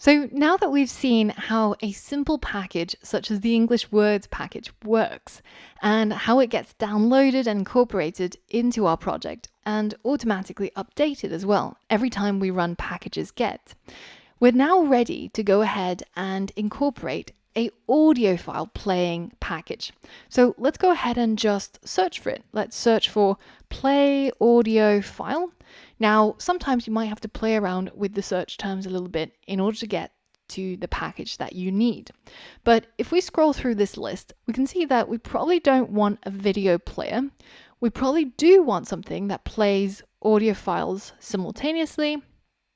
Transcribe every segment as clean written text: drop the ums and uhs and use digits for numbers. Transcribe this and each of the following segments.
So now that we've seen how a simple package such as the English words package works and how it gets downloaded and incorporated into our project and automatically updated as well every time we run packages get, we're now ready to go ahead and incorporate a audio file playing package. So let's go ahead and just search for it. Let's search for play audio file. Now, sometimes you might have to play around with the search terms a little bit in order to get to the package that you need. But if we scroll through this list, we can see that we probably don't want a video player. We probably do want something that plays audio files simultaneously.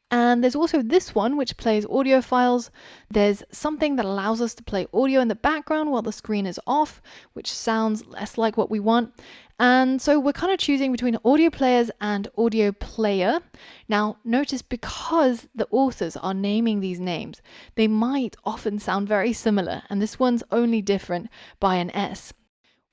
And there's also this one, which plays audio files. There's something that allows us to play audio in the background while the screen is off, which sounds less like what we want. And so we're kind of choosing between audio players and audio player. Now, notice because the authors are naming these names, they might often sound very similar, and this one's only different by an S.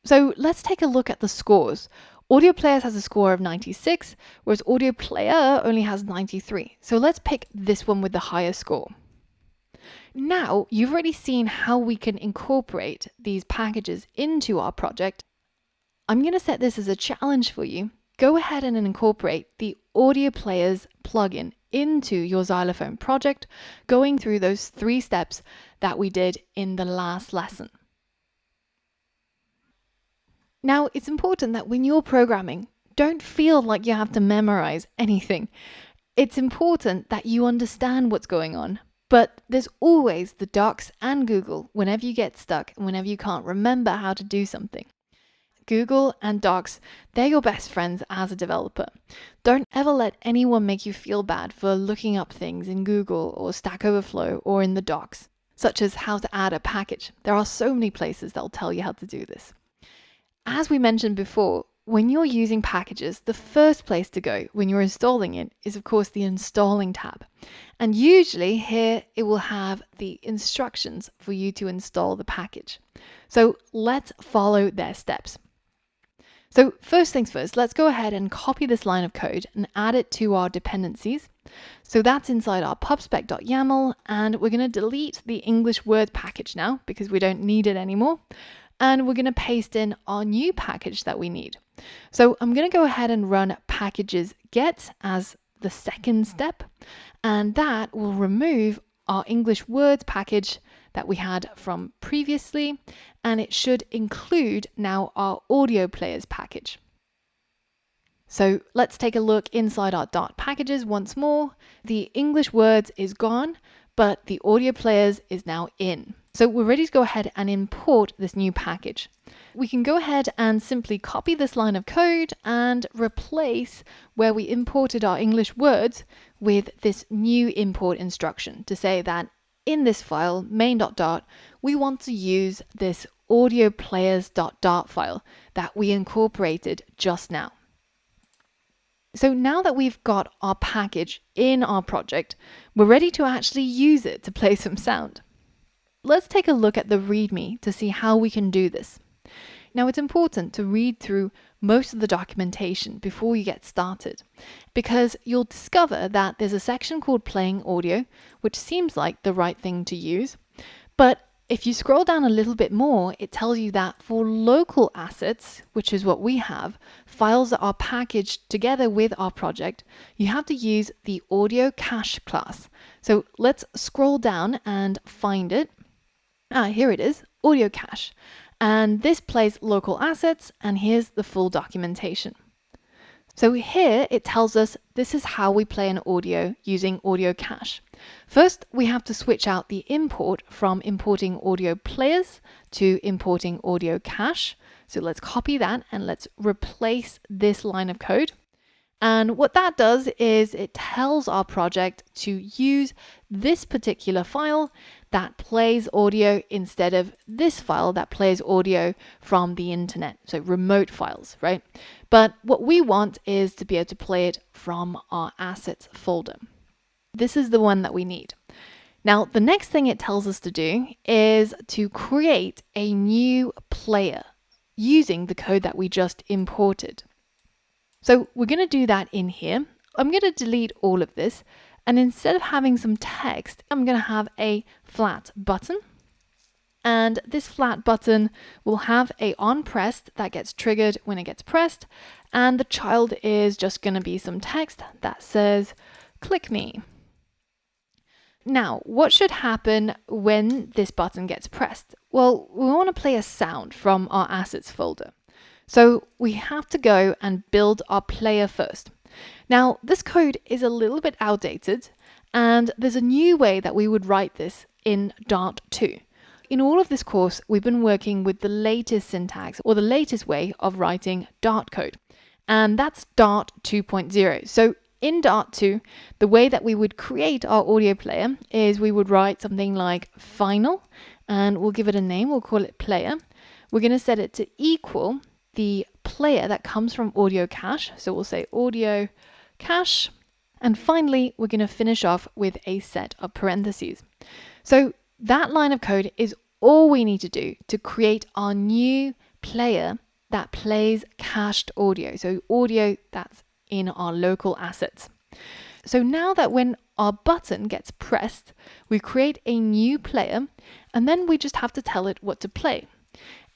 So let's take a look at the scores. Audio Players has a score of 96, whereas Audio Player only has 93. So let's pick this one with the higher score. Now, you've already seen how we can incorporate these packages into our project. I'm going to set this as a challenge for you. Go ahead and incorporate the Audio Players plugin into your xylophone project, going through those 3 steps that we did in the last lesson. Now, it's important that when you're programming, don't feel like you have to memorize anything. It's important that you understand what's going on, but there's always the docs and Google whenever you get stuck and whenever you can't remember how to do something. Google and docs, they're your best friends as a developer. Don't ever let anyone make you feel bad for looking up things in Google or Stack Overflow or in the docs, such as how to add a package. There are so many places that'll tell you how to do this. As we mentioned before, when you're using packages, the first place to go when you're installing it is, of course, the installing tab. And usually here it will have the instructions for you to install the package. So let's follow their steps. So first things first, let's go ahead and copy this line of code and add it to our dependencies. So that's inside our pubspec.yaml, and we're going to delete the English word package now because we don't need it anymore. And we're going to paste in our new package that we need. So I'm going to go ahead and run packages get as the second step, and that will remove our English words package that we had from previously, and it should include now our audio players package. So let's take a look inside our Dart packages once more. The English words is gone, but the audio players is now in. So we're ready to go ahead and import this new package. We can go ahead and simply copy this line of code and replace where we imported our English words with this new import instruction to say that in this file, main.dart, we want to use this audioplayers.dart file that we incorporated just now. So now that we've got our package in our project, we're ready to actually use it to play some sound. Let's take a look at the README to see how we can do this. Now, it's important to read through most of the documentation before you get started, because you'll discover that there's a section called Playing Audio, which seems like the right thing to use. But if you scroll down a little bit more, it tells you that for local assets, which is what we have, files that are packaged together with our project, you have to use the audio cache class. So let's scroll down and find it. Here it is, audio cache. And this plays local assets, and here's the full documentation. So here it tells us this is how we play an audio using audio cache. First, we have to switch out the import from importing audio players to importing audio cache. So let's copy that and let's replace this line of code. And what that does is it tells our project to use this particular file that plays audio instead of this file that plays audio from the internet, so remote files, right? But what we want is to be able to play it from our assets folder. This is the one that we need. Now, the next thing it tells us to do is to create a new player using the code that we just imported. So we're going to do that in here. I'm going to delete all of this And instead of having some text, I'm going to have a flat button. And this flat button will have a on pressed that gets triggered when it gets pressed. And the child is just going to be some text that says, click me. Now, what should happen when this button gets pressed? Well, we want to play a sound from our assets folder. So we have to go and build our player first. Now, this code is a little bit outdated, and there's a new way that we would write this in Dart 2. In all of this course, we've been working with the latest syntax or the latest way of writing Dart code, and that's Dart 2.0. So in Dart 2, the way that we would create our audio player is we would write something like final, and we'll give it a name, we'll call it player. We're going to set it to equal the player that comes from audio cache, so we'll say audio cache, and finally we're going to finish off with a set of parentheses. So that line of code is all we need to do to create our new player that plays cached audio, so audio that's in our local assets. So now that when our button gets pressed, we create a new player, and then we just have to tell it what to play.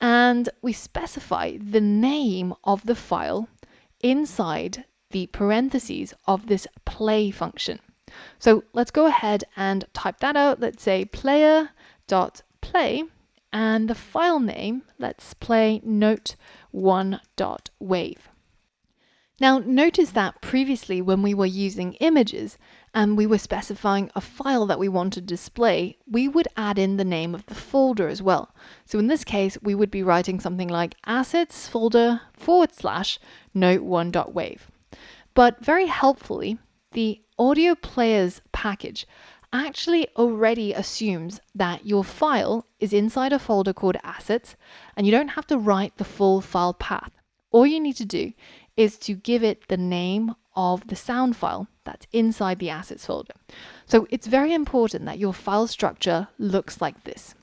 And we specify the name of the file inside the parentheses of this play function. So let's go ahead and type that out. Let's say player.play, and the file name, let's play note1.wave. Now notice that previously when we were using images and we were specifying a file that we want to display, we would add in the name of the folder as well. So in this case, we would be writing something like assets folder / note1.wave. But very helpfully, the audio players package actually already assumes that your file is inside a folder called assets, and you don't have to write the full file path. All you need to do is to give it the name of the sound file that's inside the assets folder. So it's very important that your file structure looks like this.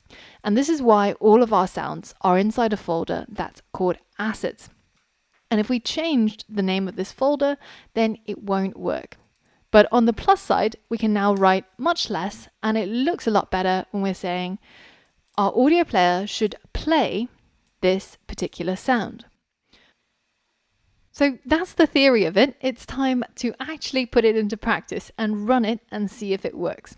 And this is why all of our sounds are inside a folder that's called assets. And if we changed the name of this folder, then it won't work. But on the plus side, we can now write much less, and it looks a lot better when we're saying our audio player should play this particular sound. So that's the theory of it. It's time to actually put it into practice and run it and see if it works.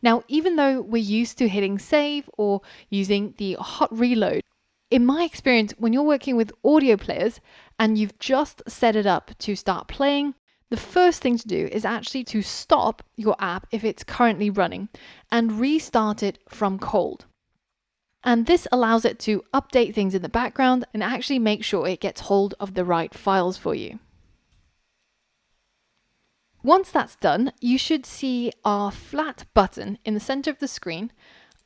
Now, even though we're used to hitting save or using the hot reload, in my experience, when you're working with audio players and you've just set it up to start playing, the first thing to do is actually to stop your app if it's currently running and restart it from cold. And this allows it to update things in the background and actually make sure it gets hold of the right files for you. Once that's done, you should see our flat button in the center of the screen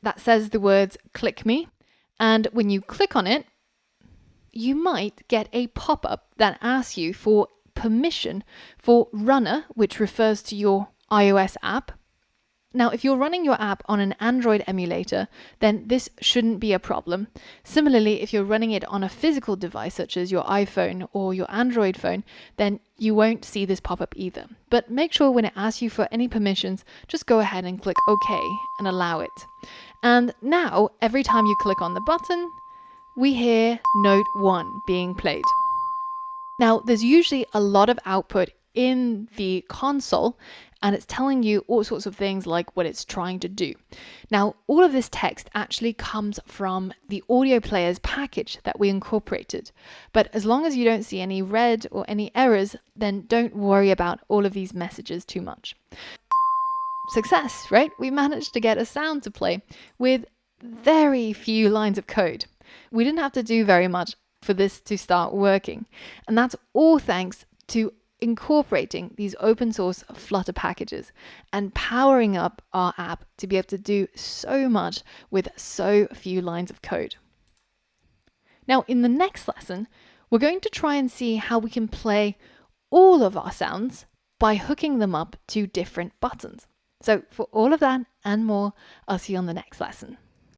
that says the words "click me." And when you click on it, you might get a pop-up that asks you for permission for runner, which refers to your iOS app. Now, if you're running your app on an Android emulator, then this shouldn't be a problem. Similarly, if you're running it on a physical device, such as your iPhone or your Android phone, then you won't see this pop up either. But make sure when it asks you for any permissions, just go ahead and click OK and allow it. And now, every time you click on the button, we hear note 1 being played. Now, there's usually a lot of output in the console, and it's telling you all sorts of things like what it's trying to do. Now, all of this text actually comes from the audio players package that we incorporated. But as long as you don't see any red or any errors, then don't worry about all of these messages too much. Success, right? We managed to get a sound to play with very few lines of code. We didn't have to do very much for this to start working. And that's all thanks to incorporating these open source Flutter packages and powering up our app to be able to do so much with so few lines of code. Now, in the next lesson, we're going to try and see how we can play all of our sounds by hooking them up to different buttons. So for all of that and more, I'll see you on the next lesson.